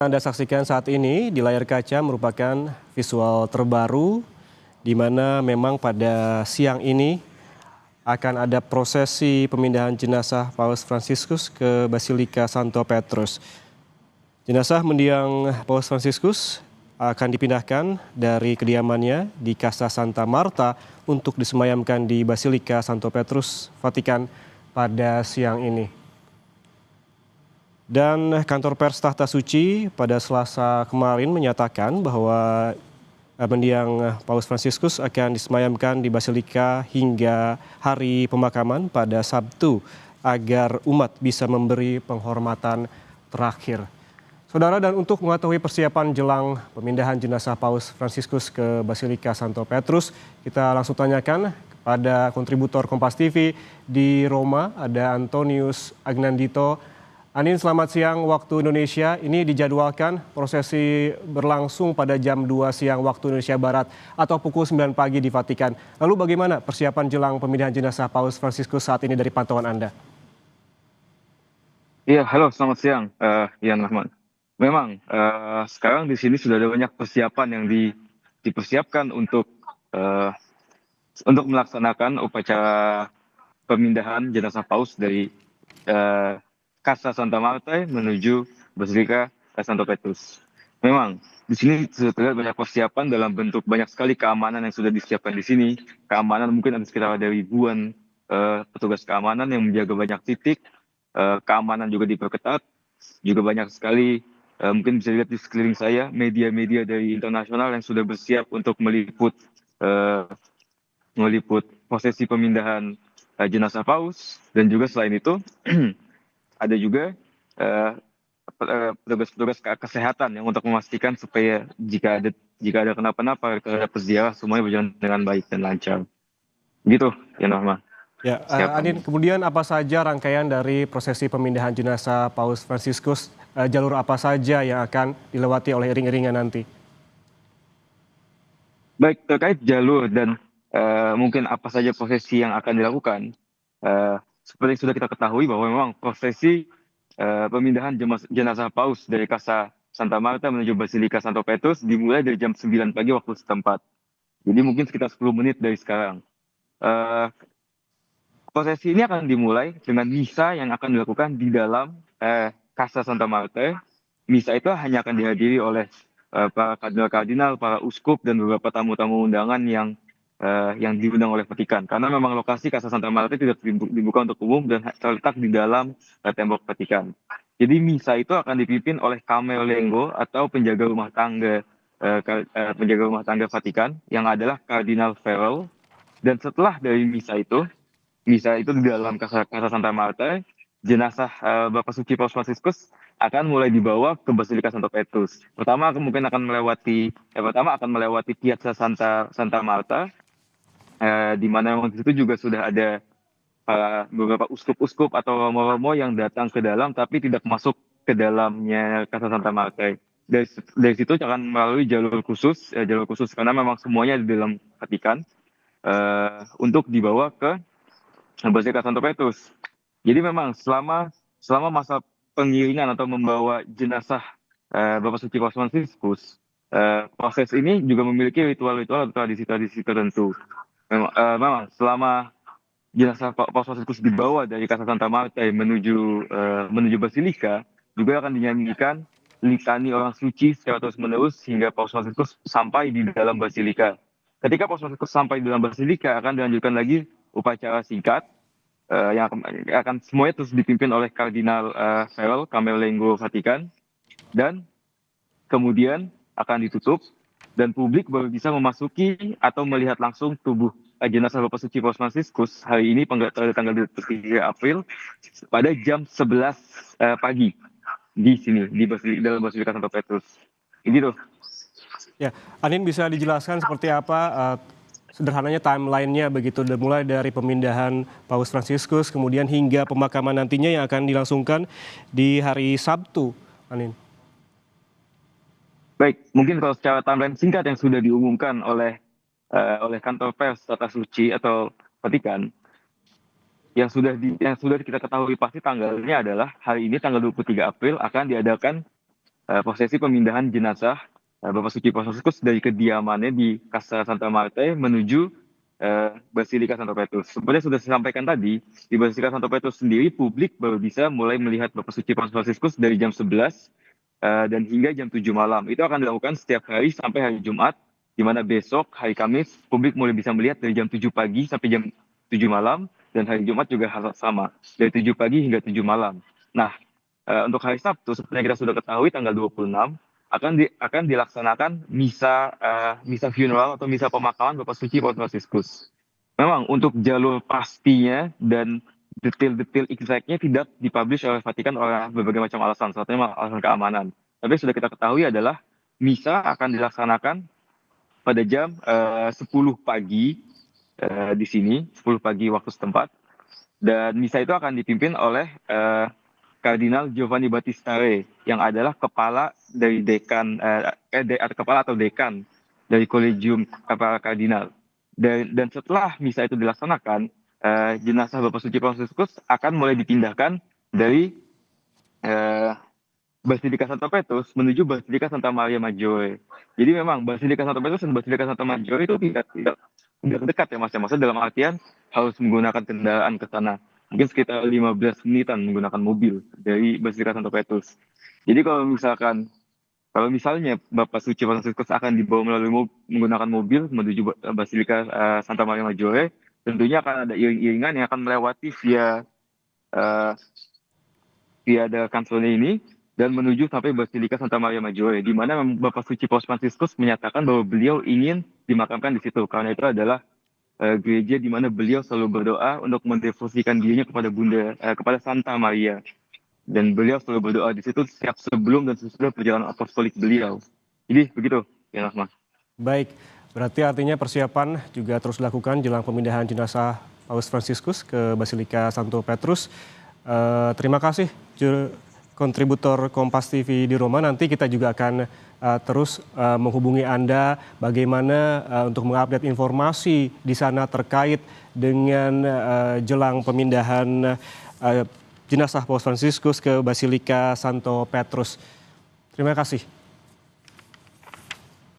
Anda saksikan saat ini di layar kaca merupakan visual terbaru di mana memang pada siang ini akan ada prosesi pemindahan jenazah Paus Fransiskus ke Basilika Santo Petrus. Jenazah mendiang Paus Fransiskus akan dipindahkan dari kediamannya di Casa Santa Marta untuk disemayamkan di Basilika Santo Petrus, Vatikan pada siang ini. Dan kantor pers Tahta Suci pada Selasa kemarin menyatakan bahwa mendiang Paus Fransiskus akan disemayamkan di Basilika hingga hari pemakaman pada Sabtu agar umat bisa memberi penghormatan terakhir. Saudara, dan untuk mengetahui persiapan jelang pemindahan jenazah Paus Fransiskus ke Basilika Santo Petrus, kita langsung tanyakan kepada kontributor Kompas TV di Roma, ada Antonius Agnandito. Anin, selamat siang waktu Indonesia. Ini dijadwalkan prosesi berlangsung pada jam 2 siang waktu Indonesia Barat atau pukul 9 pagi di Vatikan. Lalu bagaimana persiapan jelang pemindahan jenazah Paus Fransiskus saat ini dari pantauan Anda? Iya, halo, selamat siang, Ian Rahman. Memang sekarang di sini sudah ada banyak persiapan yang dipersiapkan untuk melaksanakan upacara pemindahan jenazah Paus dari eh, Casa Santa Marta menuju Basilika Santo Petrus. Memang di sini sudah terlihat banyak persiapan dalam bentuk banyak sekali keamanan yang sudah disiapkan di sini. Keamanan mungkin ada sekitar ada ribuan petugas keamanan yang menjaga banyak titik. Keamanan juga diperketat. Juga banyak sekali mungkin bisa dilihat di sekeliling saya media-media dari internasional yang sudah bersiap untuk eh, meliput prosesi pemindahan jenazah Paus, dan juga selain itu ada juga eh, petugas-petugas kesehatan yang untuk memastikan supaya jika ada kenapa-napa terhadap peziarah semuanya berjalan dengan baik dan lancar. Gitu, ya Norma. Ya, Siapkan. Anin, kemudian apa saja rangkaian dari prosesi pemindahan jenazah Paus Fransiskus? Jalur apa saja yang akan dilewati oleh iring-iringan nanti? Baik, terkait jalur dan mungkin apa saja prosesi yang akan dilakukan, seperti yang sudah kita ketahui bahwa memang prosesi pemindahan jenazah Paus dari Casa Santa Marta menuju Basilika Santo Petrus dimulai dari jam 9 pagi waktu setempat. Jadi mungkin sekitar 10 menit dari sekarang. Eh, Prosesi ini akan dimulai dengan misa yang akan dilakukan di dalam Casa Santa Marta. Misa itu hanya akan dihadiri oleh para kardinal-kardinal, para uskup, dan beberapa tamu-tamu undangan yang diundang oleh Vatikan. Karena memang lokasi Casa Santa Marta tidak dibuka untuk umum dan terletak di dalam tembok Vatikan. Jadi misa itu akan dipimpin oleh Camerlengo atau penjaga rumah tangga Vatikan yang adalah Kardinal Farrell. Dan setelah dari misa itu di dalam Casa Santa Marta, jenazah Bapak Suci Paus Fransiskus akan mulai dibawa ke Basilika Santo Petrus. Pertama akan melewati Piazza Santa Marta, di mana memang di situ juga sudah ada beberapa uskup-uskup atau romo-romo yang datang ke dalam tapi tidak masuk ke dalamnya Casa Santa Marta. Dari situ akan melalui jalur khusus karena memang semuanya di dalam Vatikan, untuk dibawa ke Basilika Santo Petrus. Jadi memang selama masa pengiringan atau membawa jenazah Bapak Suci Paus Fransiskus, proses ini juga memiliki ritual-ritual atau tradisi-tradisi tertentu. Memang selama jenazah Paus Fransiskus dibawa dari Casa Santa Marta menuju Basilika, juga akan dinyanyikan litani orang suci secara terus-menerus hingga Paus Fransiskus sampai di dalam Basilika. Ketika Paus Fransiskus sampai di dalam Basilika, akan dilanjutkan lagi upacara singkat yang akan semuanya terus dipimpin oleh Kardinal Farrell, Camerlengo Vatikan, dan kemudian akan ditutup dan publik baru bisa memasuki atau melihat langsung tubuh jenazah Bapak Suci Paus Fransiskus hari ini tanggal 23 April pada jam 11 pagi di sini dalam Basilika Santo Petrus. Ini tuh. Ya, Anin, bisa dijelaskan seperti apa sederhananya timeline-nya begitu, mulai dari pemindahan Paus Fransiskus kemudian hingga pemakaman nantinya yang akan dilangsungkan di hari Sabtu, Anin. Baik, mungkin kalau secara timeline singkat yang sudah diumumkan oleh kantor pers Tata Suci atau Vatikan, yang sudah kita ketahui pasti tanggalnya adalah hari ini tanggal 23 April akan diadakan prosesi pemindahan jenazah Bapak Suci Paus Fransiskus dari kediamannya di Casa Santa Marta menuju Basilika Santo Petrus. Seperti yang sudah saya sampaikan tadi, di Basilika Santo Petrus sendiri publik baru bisa mulai melihat Bapak Suci Paus Fransiskus dari jam 11 dan hingga jam 7 malam. Itu akan dilakukan setiap hari sampai hari Jumat, di mana besok hari Kamis publik mulai bisa melihat dari jam 7 pagi sampai jam 7 malam, dan hari Jumat juga hal sama, dari 7 pagi hingga 7 malam. Nah, untuk hari Sabtu, seperti yang kita sudah ketahui tanggal 26, akan dilaksanakan misa funeral atau misa pemakaman Bapak Suci Paus Fransiskus. Memang untuk jalur pastinya dan detail-detail exactnya tidak dipublish oleh Vatikan oleh berbagai macam alasan, salah satunya alasan keamanan. Tapi yang sudah kita ketahui adalah misa akan dilaksanakan pada jam 10 pagi di sini, 10 pagi waktu setempat. Dan misa itu akan dipimpin oleh Kardinal Giovanni Battista Re, yang adalah kepala dari kepala atau dekan dari Kolegium Kepala Kardinal. Dan setelah misa itu dilaksanakan, jenazah Bapak Suci Paus Fransiskus akan mulai dipindahkan dari Basilika Santo Petrus menuju Basilika Santa Maria Maggiore. Jadi memang Basilika Santo Petrus dan Basilika Santa Maggiore itu tidak dekat ya Mas. Maksudnya dalam artian harus menggunakan kendaraan ke sana. Mungkin sekitar 15 menitan menggunakan mobil dari Basilika Santo Petrus. Jadi kalau misalnya Bapak Suci Fransiskus akan dibawa melalui menggunakan mobil menuju Basilika Santa Maria Maggiore, tentunya akan ada iring-iringan yang akan melewati via ada kanselnya ini dan menuju sampai Basilika Santa Maria Maggiore, di mana Bapak Suci Paus Fransiskus menyatakan bahwa beliau ingin dimakamkan di situ karena itu adalah gereja di mana beliau selalu berdoa untuk mendevosikan dirinya kepada Santa Maria, dan beliau selalu berdoa di situ setiap sebelum dan sesudah perjalanan apostolik beliau. Jadi begitu ya Mas. Baik, berarti artinya persiapan juga terus dilakukan jelang pemindahan jenazah Paus Fransiskus ke Basilika Santo Petrus. Terima kasih kontributor Kompas TV di Roma. Nanti kita juga akan terus menghubungi Anda bagaimana untuk mengupdate informasi di sana terkait dengan jelang pemindahan jenazah Paus Fransiskus ke Basilika Santo Petrus. Terima kasih.